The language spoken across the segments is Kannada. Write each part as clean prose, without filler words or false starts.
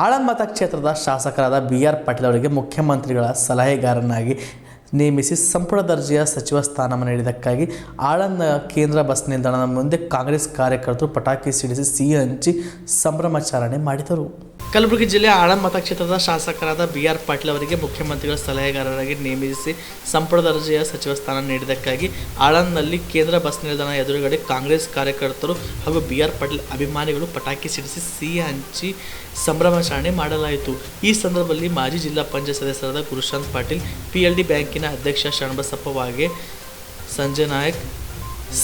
ಆಳಂದ ಮತಕ್ಷೇತ್ರದ ಶಾಸಕರಾದ BR ಪಾಟೀಲ್ ಅವರಿಗೆ ಮುಖ್ಯಮಂತ್ರಿಗಳ ಸಲಹೆಗಾರನಾಗಿ ನೇಮಿಸಿ ಸಂಪುಟ ದರ್ಜೆಯ ಸಚಿವ ಸ್ಥಾನಮಾನ ನೀಡಿದ್ದಕ್ಕಾಗಿ ಆಳಂದ ಕೇಂದ್ರ ಬಸ್ ನಿಲ್ದಾಣದ ಮುಂದೆ ಕಾಂಗ್ರೆಸ್ ಕಾರ್ಯಕರ್ತರು ಪಟಾಕಿ ಸಿಡಿಸಿ ಸಿಹಿ ಹಂಚಿ ಸಂಭ್ರಮಾಚರಣೆ ಮಾಡಿದರು. ಕಲಬುರಗಿ ಜಿಲ್ಲೆಯ ಆಳಂದ ಮತಕ್ಷೇತ್ರದ ಶಾಸಕರಾದ BR ಪಾಟೀಲ್ ಅವರಿಗೆ ಮುಖ್ಯಮಂತ್ರಿಗಳ ಸಲಹೆಗಾರರಾಗಿ ನೇಮಿಸಿ ಸಂಪುಟ ದರ್ಜೆಯ ಸಚಿವ ಸ್ಥಾನ ನೀಡಿದ್ದಕ್ಕಾಗಿ ಆಳಂದ್ನಲ್ಲಿ ಕೇಂದ್ರ ಬಸ್ ನಿಲ್ದಾಣ ಎದುರುಗಡೆ ಕಾಂಗ್ರೆಸ್ ಕಾರ್ಯಕರ್ತರು ಹಾಗೂ BR ಪಾಟೀಲ್ ಅಭಿಮಾನಿಗಳು ಪಟಾಕಿ ಸಿಡಿಸಿ ಸಿಹಿ ಹಂಚಿ ಸಂಭ್ರಮಾಚರಣೆ ಮಾಡಲಾಯಿತು. ಈ ಸಂದರ್ಭದಲ್ಲಿ ಮಾಜಿ ಜಿಲ್ಲಾ ಪಂಚಾಯತ್ ಸದಸ್ಯರಾದ ಗುರುಶಾಂತ್ ಪಾಟೀಲ್, PLD ಬ್ಯಾಂಕಿನ ಅಧ್ಯಕ್ಷ ಶರಣಬಸಪ್ಪ ವಾಗೆ, ಸಂಜಯ್ ನಾಯಕ್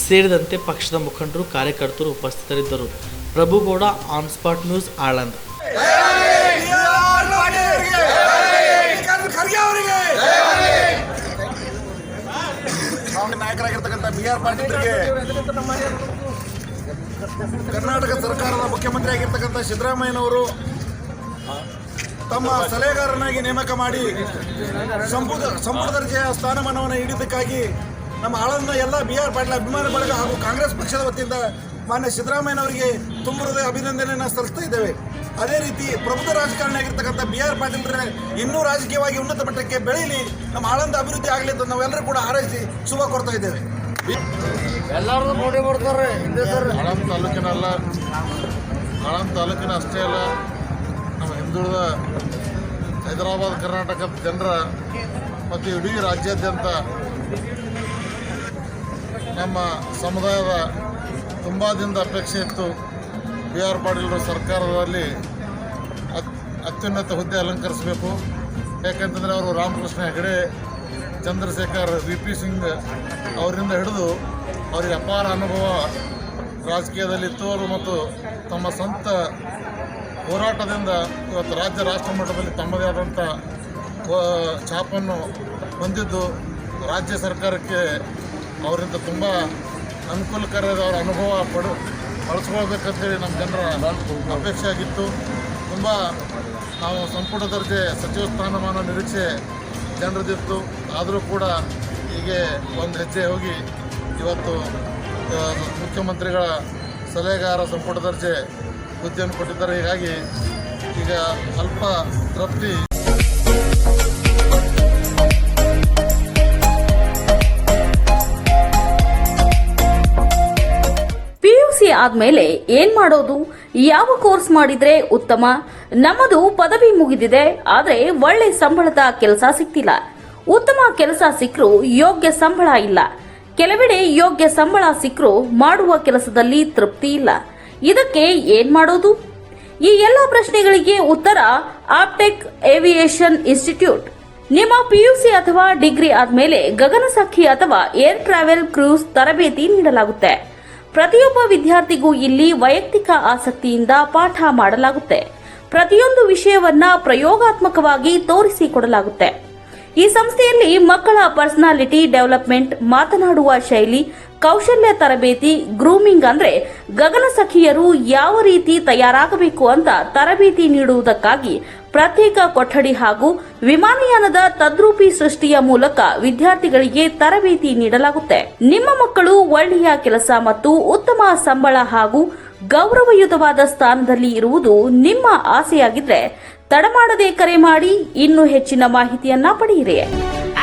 ಸೇರಿದಂತೆ ಪಕ್ಷದ ಮುಖಂಡರು, ಕಾರ್ಯಕರ್ತರು ಉಪಸ್ಥಿತರಿದ್ದರು. Prabhugowda, on spot news, Aland. ನಾಯಕರಾಗಿರ್ತಕ್ಕಂಥ BR ಪಾಟೀಲ್ರಿಗೆ ಕರ್ನಾಟಕ ಸರ್ಕಾರದ ಮುಖ್ಯಮಂತ್ರಿ ಆಗಿರ್ತಕ್ಕಂಥ ಸಿದ್ದರಾಮಯ್ಯನವರು ತಮ್ಮ ಸಲಹೆಗಾರನಾಗಿ ನೇಮಕ ಮಾಡಿ ಸಂಪುಟ ದರ್ಜೆಯ ಸ್ಥಾನಮಾನವನ್ನು ನೀಡಿದ್ದಕ್ಕಾಗಿ ನಮ್ಮ ಆಳಂದ ಎಲ್ಲ BR ಪಾಟೀಲ್ ಅಭಿಮಾನಿ ಬಳಗ ಹಾಗೂ ಕಾಂಗ್ರೆಸ್ ಪಕ್ಷದ ವತಿಯಿಂದ ಮಾನ್ಯ ಸಿದ್ದರಾಮಯ್ಯನವರಿಗೆ ತುಂಬ ಹೃದಯ ಅಭಿನಂದನೆಯನ್ನು ಸಲ್ಲಿಸ್ತಾ ಇದ್ದೇವೆ. ಅದೇ ರೀತಿ ಪ್ರಬುದ್ಧ ರಾಜಕಾರಣಿ ಆಗಿರ್ತಕ್ಕಂಥ BR ಪಾಟೀಲ್ರೆ ಇನ್ನೂ ರಾಜಕೀಯವಾಗಿ ಉನ್ನತ ಮಟ್ಟಕ್ಕೆ ಬೆಳೀಲಿ, ನಮ್ಮ ಆಳಂದ ಅಭಿವೃದ್ಧಿ ಆಗಲಿ ಅಂತ ನಾವೆಲ್ಲರೂ ಕೂಡ ಹಾರೈಸಿ ಶುಭ ಕೋರ್ತಾ ಇದ್ದೇವೆ. ಎಲ್ಲರೂ ನೋಡಿ ಬರ್ತಾರೆ. ಆಳಂದ ತಾಲೂಕಿನ ಅಷ್ಟೇ ಅಲ್ಲ, ನಮ್ಮ ಹಿಂದುಳಿದ ಹೈದರಾಬಾದ್ ಕರ್ನಾಟಕದ ಜನರ ಮತ್ತು ಇಡೀ ರಾಜ್ಯಾದ್ಯಂತ ನಮ್ಮ ಸಮುದಾಯದ ತುಂಬ ದಿನದ ಅಪೇಕ್ಷೆ ಇತ್ತು. BR ಪಾಟೀಲರು ಸರ್ಕಾರದಲ್ಲಿ ಅತ್ಯುನ್ನತ ಹುದ್ದೆ ಅಲಂಕರಿಸಬೇಕು. ಯಾಕಂತಂದರೆ ಅವರು ರಾಮಕೃಷ್ಣ ಹೆಗಡೆ, ಚಂದ್ರಶೇಖರ್, VP ಸಿಂಗ್ ಅವರಿಂದ ಹಿಡಿದು ಅವರಿಗೆ ಅಪಾರ ಅನುಭವ ರಾಜಕೀಯದಲ್ಲಿತ್ತು. ಅವರು ಮತ್ತು ತಮ್ಮ ಸ್ವಂತ ಹೋರಾಟದಿಂದ ಇವತ್ತು ರಾಜ್ಯ ರಾಷ್ಟ್ರ ಮಟ್ಟದಲ್ಲಿ ತಮ್ಮದೇ ಆದಂಥ ಛಾಪನ್ನು ಹೊಂದಿದ್ದು ರಾಜ್ಯ ಸರ್ಕಾರಕ್ಕೆ ಅವರಿಂದ ತುಂಬ ಅನುಕೂಲಕರದ ಅವರ ಅನುಭವ ಬಳಸ್ಕೊಳ್ಬೇಕಂತೇಳಿ ನಮ್ಮ ಜನರ ಅಪೇಕ್ಷೆ ಆಗಿತ್ತು. ತುಂಬ ನಾವು ಸಂಪುಟ ದರ್ಜೆ ಸಚಿವ ಸ್ಥಾನಮಾನ ನಿರೀಕ್ಷೆ ಜನರದಿತ್ತು. ಆದರೂ ಕೂಡ ಹೀಗೆ ಒಂದು ಹೆಜ್ಜೆ ಹೋಗಿ ಇವತ್ತು ಮುಖ್ಯಮಂತ್ರಿಗಳ ಸಲಹೆಗಾರ ಸಂಪುಟ ದರ್ಜೆ ಹುದ್ದೆಯನ್ನು ಕೊಟ್ಟಿದ್ದಾರೆ. ಹೀಗಾಗಿ ಈಗ ಅಲ್ಪ ತೃಪ್ತಿ. ಆದ್ಮೇಲೆ ಏನ್ ಮಾಡೋದು, ಯಾವ ಕೋರ್ಸ್ ಮಾಡಿದ್ರೆ ಉತ್ತಮ? ನಮ್ಮದು ಪದವಿ ಮುಗಿದಿದೆ, ಆದ್ರೆ ಒಳ್ಳೆ ಸಂಬಳದ ಕೆಲಸ ಸಿಗ್ತಿಲ್ಲ. ಉತ್ತಮ ಕೆಲಸ ಸಿಕ್ಕರೂ ಯೋಗ್ಯ ಸಂಬಳ ಇಲ್ಲ. ಕೆಲವೆಡೆ ಯೋಗ್ಯ ಸಂಬಳ ಸಿಕ್ಕರೂ ಮಾಡುವ ಕೆಲಸದಲ್ಲಿ ತೃಪ್ತಿ ಇಲ್ಲ. ಇದಕ್ಕೆ ಏನ್ ಮಾಡೋದು? ಈ ಎಲ್ಲ ಪ್ರಶ್ನೆಗಳಿಗೆ ಉತ್ತರ ಆಪ್ಟೆಕ್ ಏವಿಯೇಷನ್ ಇನ್ಸ್ಟಿಟ್ಯೂಟ್. ನಿಮ್ಮ PUC ಅಥವಾ ಡಿಗ್ರಿ ಆದ್ಮೇಲೆ ಗಗನಸಖಿ ಅಥವಾ ಏರ್ ಟ್ರಾವೆಲ್ ಕ್ರೂಸ್ ತರಬೇತಿ ನೀಡಲಾಗುತ್ತೆ. ಪ್ರತಿಯೊಬ್ಬ ವಿದ್ಯಾರ್ಥಿಗೂ ಇಲ್ಲಿ ವೈಯಕ್ತಿಕ ಆಸಕ್ತಿಯಿಂದ ಪಾಠ ಮಾಡಲಾಗುತ್ತೆ. ಪ್ರತಿಯೊಂದು ವಿಷಯವನ್ನ ಪ್ರಯೋಗಾತ್ಮಕವಾಗಿ ತೋರಿಸಿಕೊಡಲಾಗುತ್ತೆ. ಈ ಸಂಸ್ಥೆಯಲ್ಲಿ ಮಕ್ಕಳ ಪರ್ಸನಾಲಿಟಿ ಡೆವಲಪ್ಮೆಂಟ್, ಮಾತನಾಡುವ ಶೈಲಿ, ಕೌಶಲ್ಯ ತರಬೇತಿ, ಗ್ರೂಮಿಂಗ್ ಅಂದ್ರೆ ಗಗನಸಖಿಯರು ಯಾವ ರೀತಿ ತಯಾರಾಗಬೇಕು ಅಂತ ತರಬೇತಿ ನೀಡುವುದಕ್ಕಾಗಿ ಪ್ರತ್ಯೇಕ ಕೊಠಡಿ ಹಾಗೂ ವಿಮಾನಯಾನದ ತದ್ರೂಪಿ ಸೃಷ್ಟಿಯ ಮೂಲಕ ವಿದ್ಯಾರ್ಥಿಗಳಿಗೆ ತರಬೇತಿ ನೀಡಲಾಗುತ್ತೆ. ನಿಮ್ಮ ಮಕ್ಕಳು ಒಳ್ಳೆಯ ಕೆಲಸ ಮತ್ತು ಉತ್ತಮ ಸಂಬಳ ಹಾಗೂ ಗೌರವಯುತವಾದ ಸ್ಥಾನದಲ್ಲಿ ಇರುವುದು ನಿಮ್ಮ ಆಸೆಯಾಗಿದ್ರೆ ತಡ ಮಾಡದೆ ಕರೆ ಮಾಡಿ ಇನ್ನೂ ಹೆಚ್ಚಿನ ಮಾಹಿತಿಯನ್ನ ಪಡೆಯಿರಿ.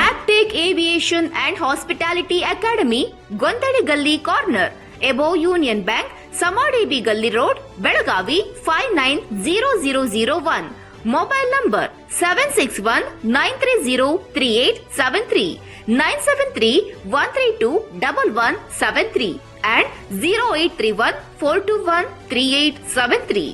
Aptech aviation and hospitality academy, Gondhali Galli corner, above Union Bank, Samadevi Galli road, Belagavi 590001. Mobile number 761-930-3873, 973-132-1173 and 0831-421-3873.